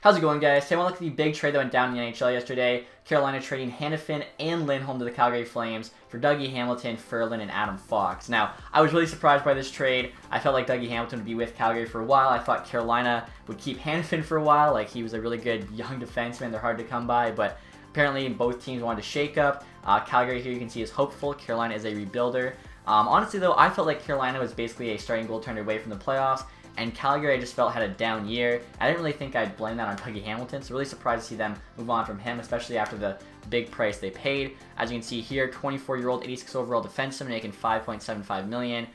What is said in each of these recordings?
How's it going, guys? Today I want to look at the big trade that went down in the NHL yesterday. Carolina trading Hanifin and Lindholm to the Calgary Flames for Dougie Hamilton, Ferland, and Adam Fox. Now, I was really surprised by this trade. I felt like Dougie Hamilton would be with Calgary for a while. I thought Carolina would keep Hanifin for a while. Like, he was a really good young defenseman. They're hard to come by, but apparently both teams wanted to shake up. Calgary here you can see is hopeful. Carolina is a rebuilder. Honestly, though, I felt like Carolina was basically a starting goaltender away from the playoffs. And Calgary, I just felt, had a down year. I didn't really think I'd blame that on Dougie Hamilton, so really surprised to see them move on from him, especially after the big price they paid. As you can see here, 24-year-old, 86 overall defenseman making $5.75 million.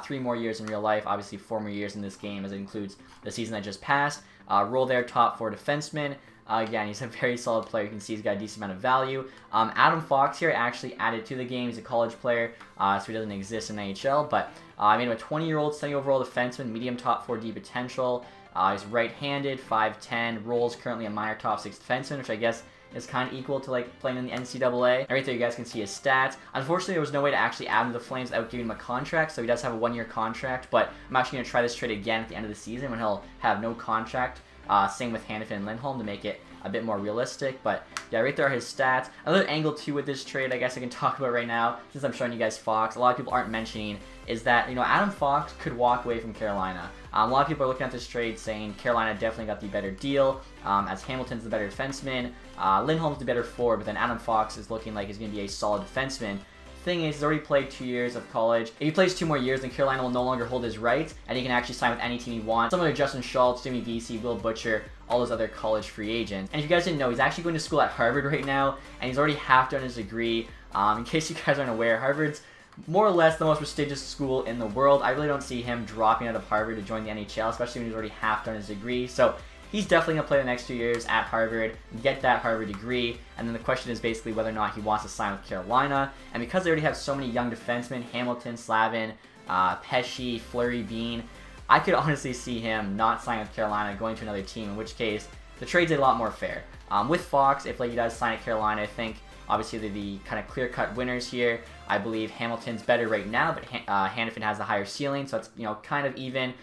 3 more years in real life, obviously 4 more years in this game, as it includes the season that just passed. Role there, top 4 defenseman. Again, he's a very solid player. You can see he's got a decent amount of value. Adam Fox here actually added to the game. He's a college player, so he doesn't exist in NHL. But I made him a 20-year-old, 70 overall defenseman, medium top 4D potential. He's right-handed, 5'10", rolls currently a minor top 6 defenseman, which I guess is kind of equal to like playing in the NCAA. And right there you guys can see his stats. Unfortunately, there was no way to actually add him to the Flames without giving him a contract, so he does have a 1-year contract. But I'm actually going to try this trade again at the end of the season when he'll have no contract. Same with Hanifin and Lindholm to make it a bit more realistic. But yeah, right there are his stats. Another angle too with this trade I guess I can talk about right now, since I'm showing you guys Fox, a lot of people aren't mentioning, is that, you know, Adam Fox could walk away from Carolina. A lot of people are looking at this trade saying Carolina definitely got the better deal, as Hamilton's the better defenseman, Lindholm's the better forward, but then Adam Fox is looking like he's going to be a solid defenseman. Thing is, he's already played 2 years of college. If he plays 2 more years, then Carolina will no longer hold his rights, and he can actually sign with any team he wants. Similar to Justin Schultz, Jimmy Vesey, Will Butcher, all those other college free agents. And if you guys didn't know, he's actually going to school at Harvard right now, and he's already half done his degree. In case you guys aren't aware, Harvard's more or less the most prestigious school in the world. I really don't see him dropping out of Harvard to join the NHL, especially when he's already half done his degree. So he's definitely going to play the next 2 years at Harvard, get that Harvard degree, and then the question is basically whether or not he wants to sign with Carolina. And because they already have so many young defensemen, Hamilton, Slavin, Pesci, Fleury, Bean, I could honestly see him not signing with Carolina, going to another team, in which case the trade's a lot more fair. With Fox, if he does sign at Carolina, I think obviously they're the kind of clear-cut winners here. I believe Hamilton's better right now, but Hanifin has the higher ceiling, so it's, you know, kind of even.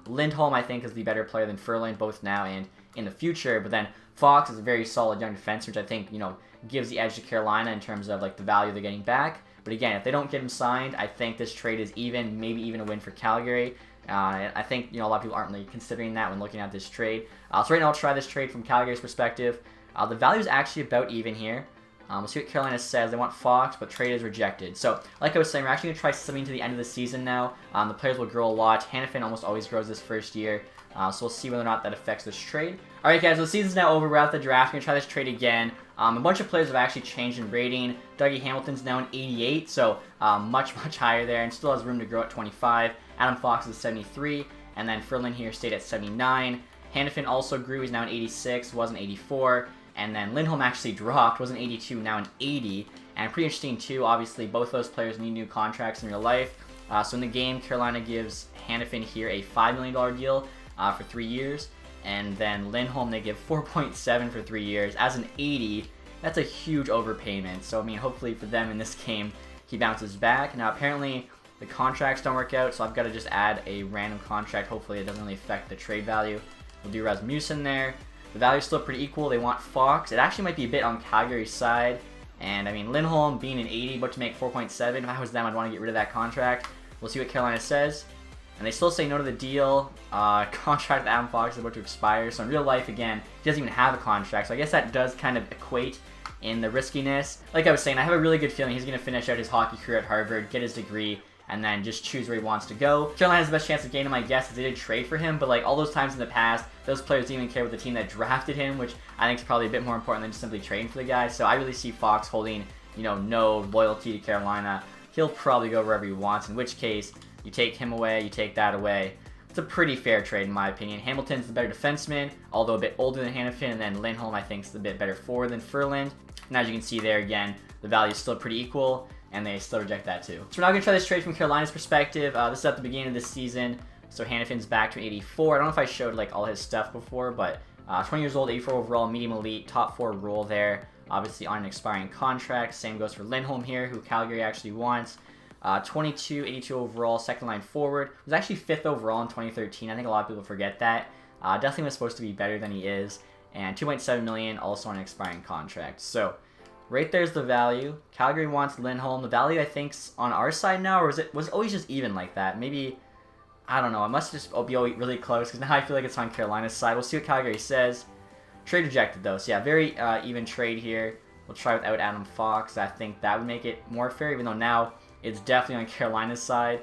Lindholm, I think, is the better player than Ferland, both now and in the future. But then Fox is a very solid young defense, which I think, you know, gives the edge to Carolina in terms of like the value they're getting back. But again, if they don't get him signed, I think this trade is even, maybe even a win for Calgary. I think, you know, a lot of people aren't really considering that when looking at this trade. So right now I'll try this trade from Calgary's perspective. The value is actually about even here. We'll see what Carolina says. They want Fox, but trade is rejected. So, like I was saying, we're actually going to try something to the end of the season now. The players will grow a lot. Hanifin almost always grows this first year. So we'll see whether or not that affects this trade. Alright guys, so the season's now over. We're at the draft. We're going to try this trade again. A bunch of players have actually changed in rating. Dougie Hamilton's now an 88, so much higher there, and still has room to grow at 25. Adam Fox is 73, and then Ferland here stayed at 79. Hanifin also grew. He's now an 86, was an 84. And then Lindholm actually dropped, was an 82, now an 80. And pretty interesting too, obviously both those players need new contracts in real life. So in the game, Carolina gives Hanifin here a $5 million deal for 3 years. And then Lindholm, they give 4.7 for 3 years. As an 80, that's a huge overpayment. So I mean, hopefully for them in this game, he bounces back. Now apparently the contracts don't work out, so I've got to just add a random contract. Hopefully it doesn't really affect the trade value. We'll do Rasmussen there. The value's still pretty equal. They want Fox. It actually might be a bit on Calgary's side. And I mean, Lindholm being an 80, but to make 4.7, if I was them, I'd want to get rid of that contract. We'll see what Carolina says. And they still say no to the deal. Contract with Adam Fox is about to expire. So in real life, again, he doesn't even have a contract. So I guess that does kind of equate in the riskiness. Like I was saying, I have a really good feeling he's going to finish out his hockey career at Harvard, get his degree, and then just choose where he wants to go. Carolina has the best chance of getting him, I guess, if they did trade for him, but like all those times in the past, those players didn't even care with the team that drafted him, which I think is probably a bit more important than just simply trading for the guy. So I really see Fox holding, you know, no loyalty to Carolina. He'll probably go wherever he wants, in which case, you take him away, you take that away. It's a pretty fair trade in my opinion. Hamilton's the better defenseman, although a bit older than Hanifin, and then Lindholm I think is a bit better forward than Ferland. And as you can see there again, the value is still pretty equal, and they still reject that too. So we're now going to try this trade from Carolina's perspective. This is at the beginning of this season, so Hanifin's back to 84. I don't know if I showed like all his stuff before, but 20 years old, 84 overall, medium elite, top 4 role there. Obviously on an expiring contract. Same goes for Lindholm here, who Calgary actually wants. 22, 82 overall, second line forward. Was actually 5th overall in 2013. I think a lot of people forget that. Definitely was supposed to be better than he is. And 2.7 million also on an expiring contract. So right there's the value. Calgary wants Lindholm. The value I think's on our side now, or was it always just even like that? Maybe, I don't know. It must just be really close because now I feel like it's on Carolina's side. We'll see what Calgary says. Trade rejected though. So yeah, very even trade here. We'll try without Adam Fox. I think that would make it more fair, even though now it's definitely on Carolina's side.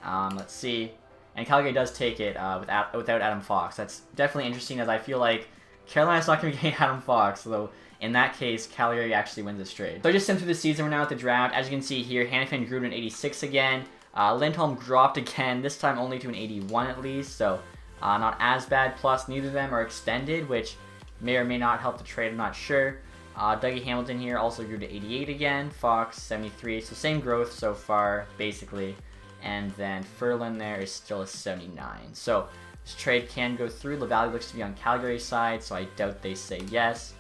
Let's see. And Calgary does take it without Adam Fox. That's definitely interesting, as I feel like Carolina's not going to be getting Adam Fox, though in that case, Calgary actually wins this trade. So I just simmed through the season. We're now at the draft. As you can see here, Hanifin grew to an 86 again. Lindholm dropped again, this time only to an 81 at least, so not as bad. Plus, neither of them are extended, which may or may not help the trade, I'm not sure. Dougie Hamilton here also grew to 88 again. Fox, 73, so same growth so far, basically. And then Ferland there is still a 79. So this trade can go through. The value looks to be on Calgary's side, so I doubt they say yes.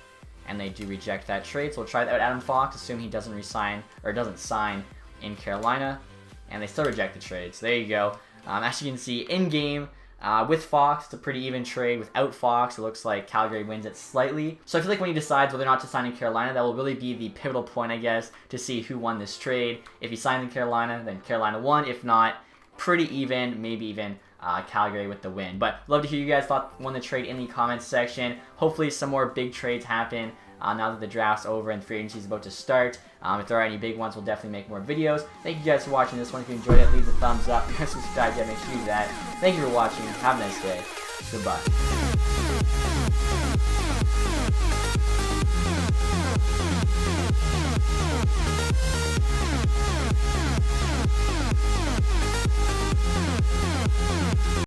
And they do reject that trade. So we'll try that with Adam Fox, assume he doesn't resign or doesn't sign in Carolina. And they still reject the trade. So there you go. As you can see in game, with Fox, it's a pretty even trade. Without Fox, it looks like Calgary wins it slightly. So I feel like when he decides whether or not to sign in Carolina, that will really be the pivotal point, I guess, to see who won this trade. If he signed in Carolina, then Carolina won. If not, pretty even, maybe even Calgary with the win. But love to hear you guys thought won the trade in the comments section. Hopefully some more big trades happen now that the draft's over and free agency is about to start. If there are any big ones, we'll definitely make more videos. Thank you guys for watching this one. If you enjoyed it, leave a thumbs up. If you're subscribed yet, make sure you do that. Thank you for watching. Have a nice day. Goodbye.